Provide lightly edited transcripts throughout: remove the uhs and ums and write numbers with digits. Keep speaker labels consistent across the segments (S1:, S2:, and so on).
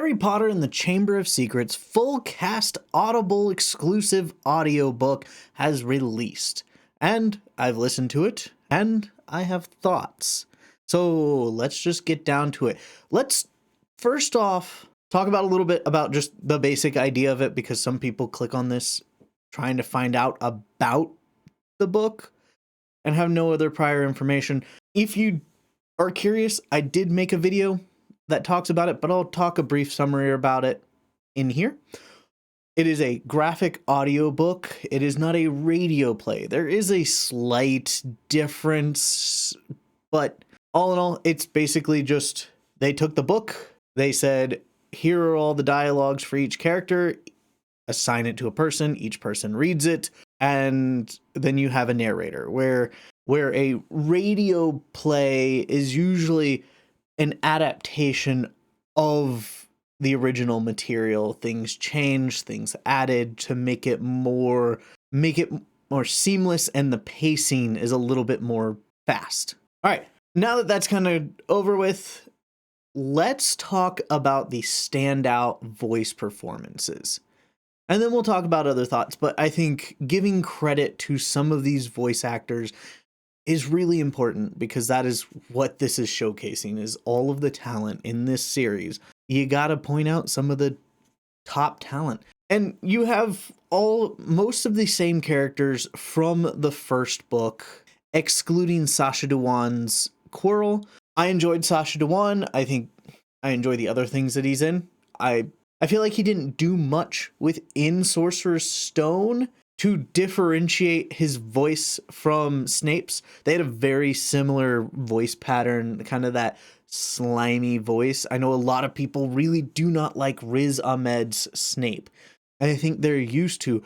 S1: Harry Potter and the Chamber of Secrets full cast Audible exclusive audiobook has released. And I've listened to it, and I have thoughts. So let's just get down to it. Let's first off talk about a little bit about just the basic idea of it, because some people click on this trying to find out about the book and have no other prior information. If you are curious, I did make a video that talks about it, but I'll talk a brief summary about it in here. It is a graphic audiobook. It is not a radio play. There is a slight difference, but all in all, it's basically just they took the book, they said, here are all the dialogues for each character, assign it to a person, each person reads it, and then you have a narrator, where a radio play is usually an adaptation of the original material. Things changed, things added to make it more seamless, and the pacing is a little bit more fast. All right, now that that's kind of over with, let's talk about the standout voice performances. And then we'll talk about other thoughts, but I think giving credit to some of these voice actors is really important, because that is what this is showcasing, is all of the talent in this series. You gotta point out some of the top talent. And you have most of the same characters from the first book, excluding Sacha Dhawan's Quirrell. I enjoyed Sacha Dhawan. I think I enjoy the other things that he's in. I feel like he didn't do much within Sorcerer's Stone to differentiate his voice from Snape's. They had a very similar voice pattern, kind of that slimy voice. I know a lot of people really do not like Riz Ahmed's Snape. And I think they're used to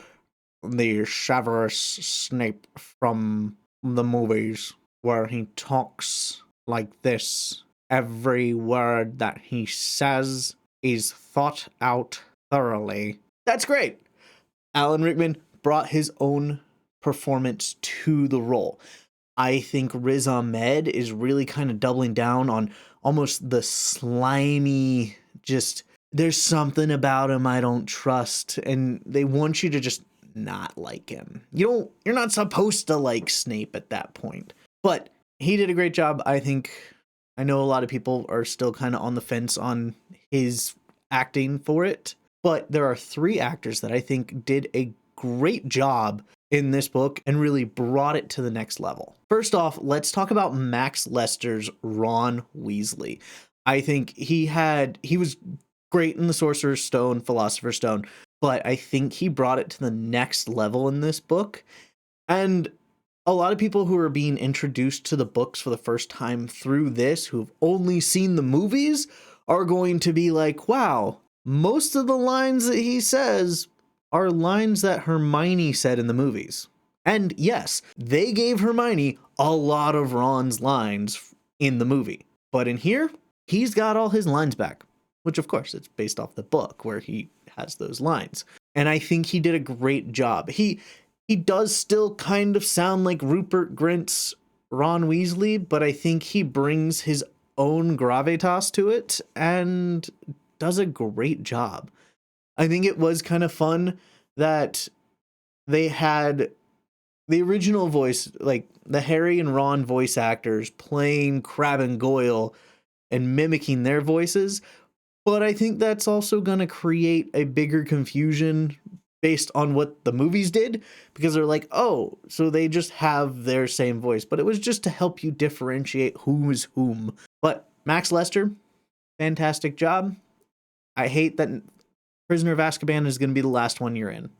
S1: the Severus Snape from the movies, where he talks like this. Every word that he says is thought out thoroughly. That's great. Alan Rickman brought his own performance to the role. I think Riz Ahmed is really kind of doubling down on almost the slimy, just there's something about him I don't trust, and they want you to just not like him. You're not supposed to like Snape at that point. But he did a great job. I know a lot of people are still kind of on the fence on his acting for it, but there are 3 actors that I think did a great job in this book and really brought it to the next level. First off, let's talk about Max Lester's Ron Weasley. I think he was great in the Sorcerer's Stone, Philosopher's Stone, but I think he brought it to the next level in this book. And a lot of people who are being introduced to the books for the first time through this, who've only seen the movies, are going to be like, wow, most of the lines that he says are lines that Hermione said in the movies. And yes, they gave Hermione a lot of Ron's lines in the movie. But in here, he's got all his lines back, which of course it's based off the book where he has those lines. And I think he did a great job. He does still kind of sound like Rupert Grint's Ron Weasley, but I think he brings his own gravitas to it and does a great job. I think it was kind of fun that they had the original voice, like the Harry and Ron voice actors playing Crabbe and Goyle and mimicking their voices. But I think that's also going to create a bigger confusion based on what the movies did, because they're like, oh, so they just have their same voice. But it was just to help you differentiate who is whom. But Max Lester, fantastic job. I hate that Prisoner of Azkaban is going to be the last one you're in.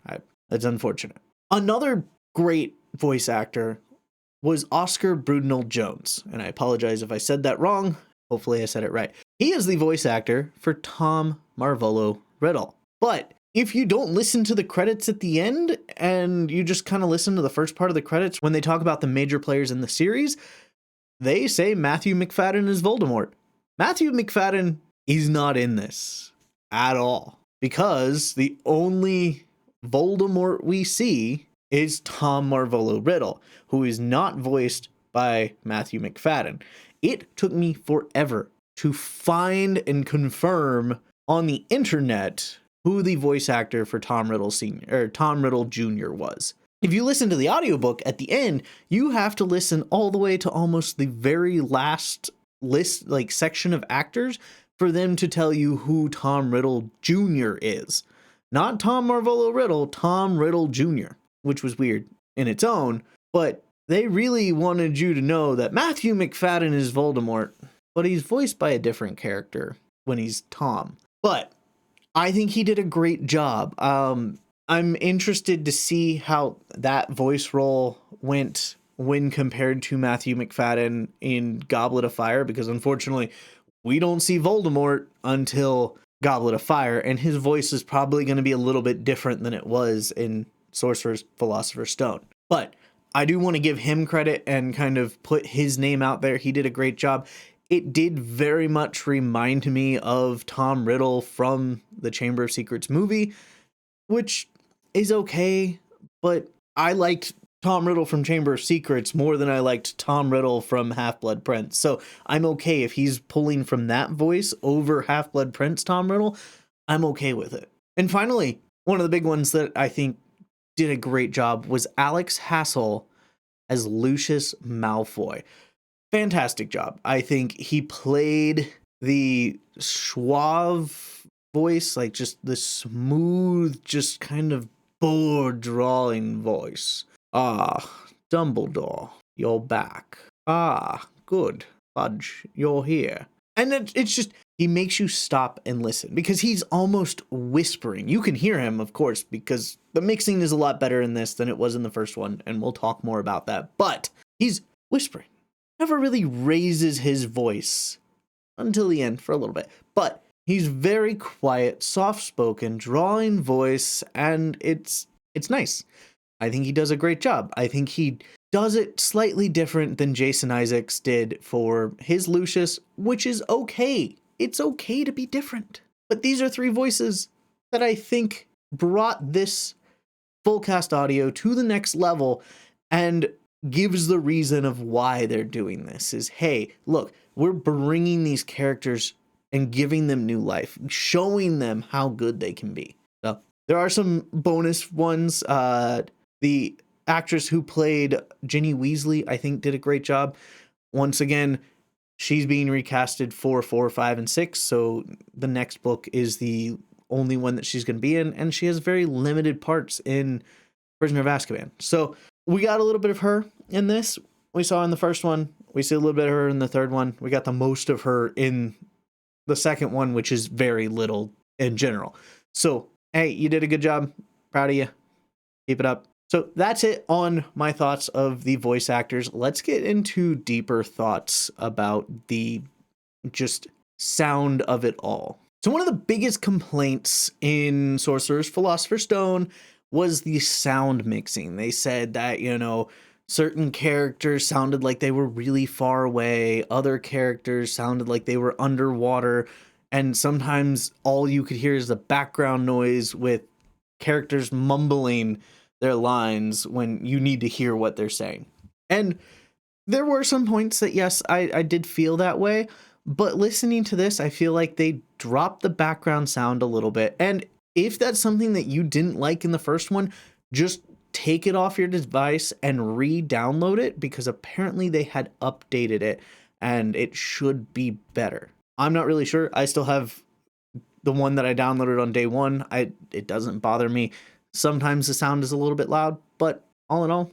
S1: That's unfortunate. Another great voice actor was Oscar Brudnell-Jones, and I apologize if I said that wrong. Hopefully I said it right. He is the voice actor for Tom Marvolo Riddle. But if you don't listen to the credits at the end, and you just kind of listen to the first part of the credits when they talk about the major players in the series, they say Matthew McFadden is Voldemort. Matthew McFadden is not in this at all, because the only Voldemort we see is Tom Marvolo Riddle, who is not voiced by Matthew McFadden. It took me forever to find and confirm on the internet who the voice actor for Tom Riddle Sr. or Tom Riddle Jr. was. If you listen to the audiobook at the end, you have to listen all the way to almost the very last list, like section of actors, for them to tell you who Tom Riddle Jr. is. Not Tom Marvolo Riddle, Tom Riddle Jr., which was weird in its own, but they really wanted you to know that Matthew McFadden is Voldemort, but he's voiced by a different character when he's Tom. But I think he did a great job. I'm interested to see how that voice role went when compared to Matthew McFadden in Goblet of Fire, because unfortunately we don't see Voldemort until Goblet of Fire, and his voice is probably going to be a little bit different than it was in Sorcerer's Philosopher's Stone. But I do want to give him credit and kind of put his name out there. He did a great job. It did very much remind me of Tom Riddle from the Chamber of Secrets movie, which is okay, but I liked Tom Riddle from Chamber of Secrets more than I liked Tom Riddle from Half-Blood Prince. So I'm okay if he's pulling from that voice over Half-Blood Prince Tom Riddle. I'm okay with it. And finally, one of the big ones that I think did a great job was Alex Hassel as Lucius Malfoy. Fantastic job. I think he played the suave voice, like just the smooth, just kind of bored drawing voice. Ah, Dumbledore, you're back. Ah, good. Fudge, you're here. And it's just, he makes you stop and listen because he's almost whispering. You can hear him, of course, because the mixing is a lot better in this than it was in the first one, and we'll talk more about that. But he's whispering. Never really raises his voice until the end for a little bit. But he's very quiet, soft-spoken, drawing voice, and it's nice. I think he does a great job. I think he does it slightly different than Jason Isaacs did for his Lucius, which is okay. It's okay to be different. But these are three voices that I think brought this full cast audio to the next level and gives the reason of why they're doing this is, hey, look, we're bringing these characters and giving them new life, showing them how good they can be. So there are some bonus ones. The actress who played Ginny Weasley, I think, did a great job. Once again, she's being recasted for 4, 5, and 6. So the next book is the only one that she's going to be in. And she has very limited parts in Prisoner of Azkaban. So we got a little bit of her in this. We saw in the first one. We see a little bit of her in the third one. We got the most of her in the second one, which is very little in general. So, hey, you did a good job. Proud of you. Keep it up. So that's it on my thoughts of the voice actors. Let's get into deeper thoughts about the just sound of it all. So one of the biggest complaints in Sorcerer's Philosopher's Stone was the sound mixing. They said that, certain characters sounded like they were really far away. Other characters sounded like they were underwater. And sometimes all you could hear is the background noise with characters mumbling their lines when you need to hear what they're saying. And there were some points that, yes, I did feel that way. But listening to this, I feel like they dropped the background sound a little bit. And if that's something that you didn't like in the first one, just take it off your device and re-download it, because apparently they had updated it and it should be better. I'm not really sure. I still have the one that I downloaded on day one. It doesn't bother me. Sometimes the sound is a little bit loud, but all in all,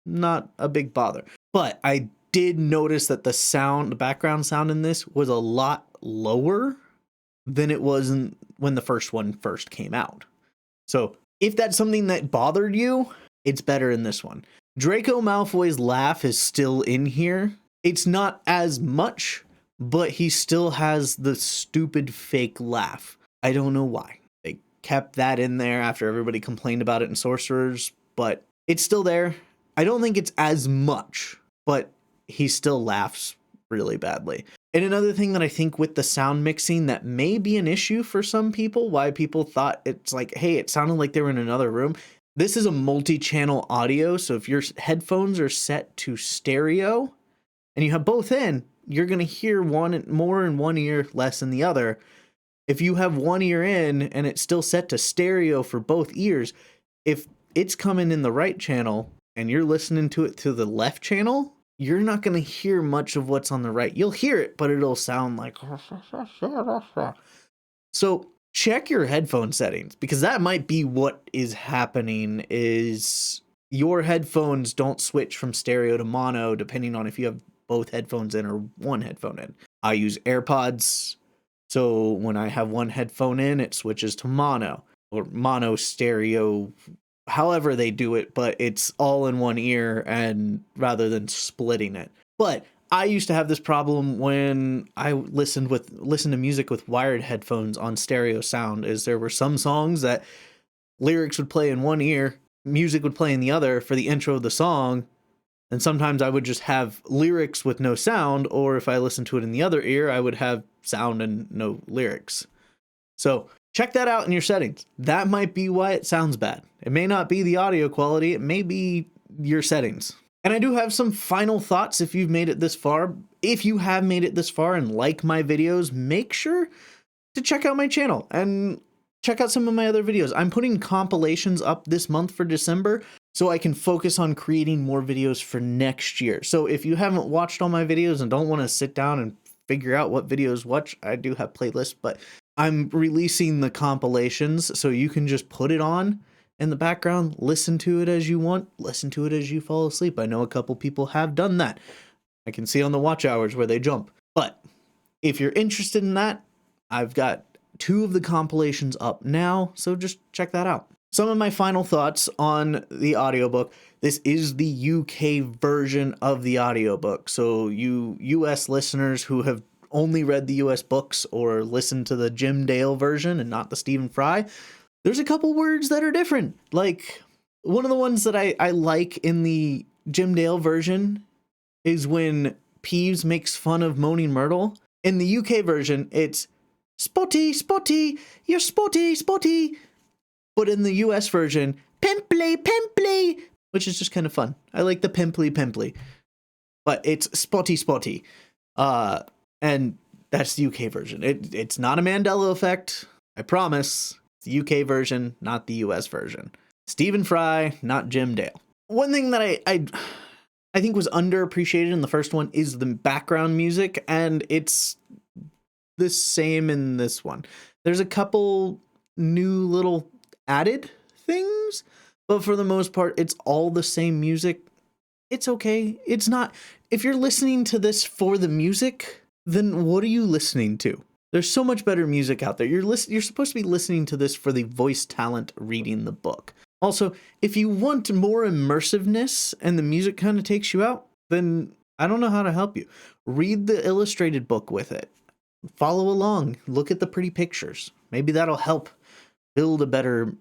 S1: not a big bother. But I did notice that the background sound in this was a lot lower than it was when the first one first came out. So if that's something that bothered you, it's better in this one. Draco Malfoy's laugh is still in here. It's not as much, but he still has the stupid fake laugh. I don't know why. They kept that in there after everybody complained about it in Sorcerers, but it's still there. I don't think it's as much, but he still laughs really badly. And another thing that I think with the sound mixing that may be an issue for some people, why people thought it's like, hey, it sounded like they were in another room. This is a multi-channel audio, so if your headphones are set to stereo and you have both in, you're going to hear one more in one ear, less in the other. if you have one ear in and it's still set to stereo for both ears, if it's coming in the right channel and you're listening to it through the left channel, you're not going to hear much of what's on the right. You'll hear it, but it'll sound like... So check your headphone settings, because that might be what is happening, is your headphones don't switch from stereo to mono depending on if you have both headphones in or one headphone in. I use AirPods, so when I have one headphone in, it switches to mono or mono stereo, however they do it, but it's all in one ear and rather than splitting it. But I used to have this problem when I listened to music with wired headphones on stereo sound, is there were some songs that lyrics would play in one ear, music would play in the other for the intro of the song, and sometimes I would just have lyrics with no sound, or if I listened to it in the other ear, I would have sound and no lyrics. So check that out in your settings. That might be why it sounds bad. It may not be the audio quality, it may be your settings. And I do have some final thoughts if you've made it this far. If you have made it this far and like my videos, make sure to check out my channel and check out some of my other videos. I'm putting compilations up this month for December so I can focus on creating more videos for next year. So if you haven't watched all my videos and don't want to sit down and figure out what videos watch, I do have playlists, but I'm releasing the compilations so you can just put it on in the background, listen to it as you want, listen to it as you fall asleep. I know a couple people have done that. I can see on the watch hours where they jump. But if you're interested in that, I've got 2 of the compilations up now, so just check that out. Some of my final thoughts on the audiobook. This is the UK version of the audiobook. So you US listeners who have only read the US books or listened to the Jim Dale version and not the Stephen Fry, there's a couple words that are different. Like, one of the ones that I like in the Jim Dale version is when Peeves makes fun of Moaning Myrtle. In the UK version, it's Spotty, Spotty, you're spotty, spotty. But in the US version, pimply, pimply, which is just kind of fun. I like the pimply, pimply. But it's spotty, spotty. And that's the UK version. It's not a Mandela effect, I promise. The UK version, not the US version. Stephen Fry, not Jim Dale. One thing that I think was underappreciated in the first one is the background music, and it's the same in this one. There's a couple new little added things, but for the most part, it's all the same music. It's okay. It's not. If you're listening to this for the music, then what are you listening to? There's so much better music out there. You're supposed to be listening to this for the voice talent reading the book. Also, if you want more immersiveness and the music kind of takes you out, then I don't know how to help you. Read the illustrated book with it. Follow along. Look at the pretty pictures. Maybe that'll help build a better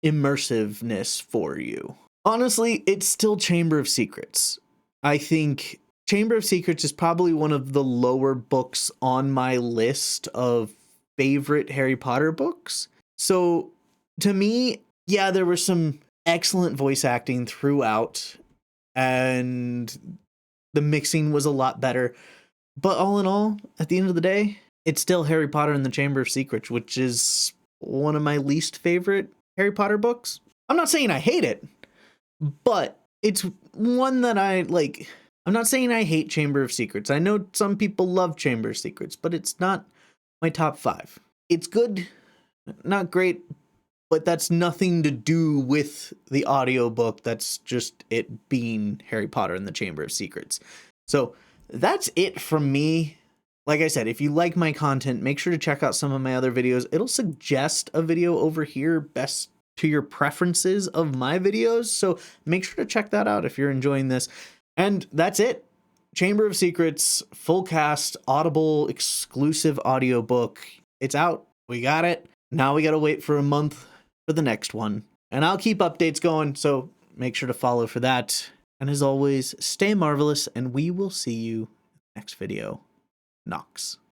S1: immersiveness for you. Honestly, it's still Chamber of Secrets. I think Chamber of Secrets is probably one of the lower books on my list of favorite Harry Potter books. So to me, yeah, there was some excellent voice acting throughout, and the mixing was a lot better. But all in all, at the end of the day, it's still Harry Potter and the Chamber of Secrets, which is one of my least favorite Harry Potter books. I'm not saying I hate it, but it's one that I like. I'm not saying I hate Chamber of Secrets. I know some people love Chamber of Secrets, but it's not my top 5. It's good, not great, but that's nothing to do with the audiobook. That's just it being Harry Potter and the Chamber of Secrets. So that's it from me. Like I said, if you like my content, make sure to check out some of my other videos. It'll suggest a video over here best to your preferences of my videos. So make sure to check that out if you're enjoying this. And that's it. Chamber of Secrets, full cast, Audible, exclusive audiobook. It's out. We got it. Now we got to wait for a month for the next one. And I'll keep updates going, so make sure to follow for that. And as always, stay marvelous, and we will see you next video. Knox.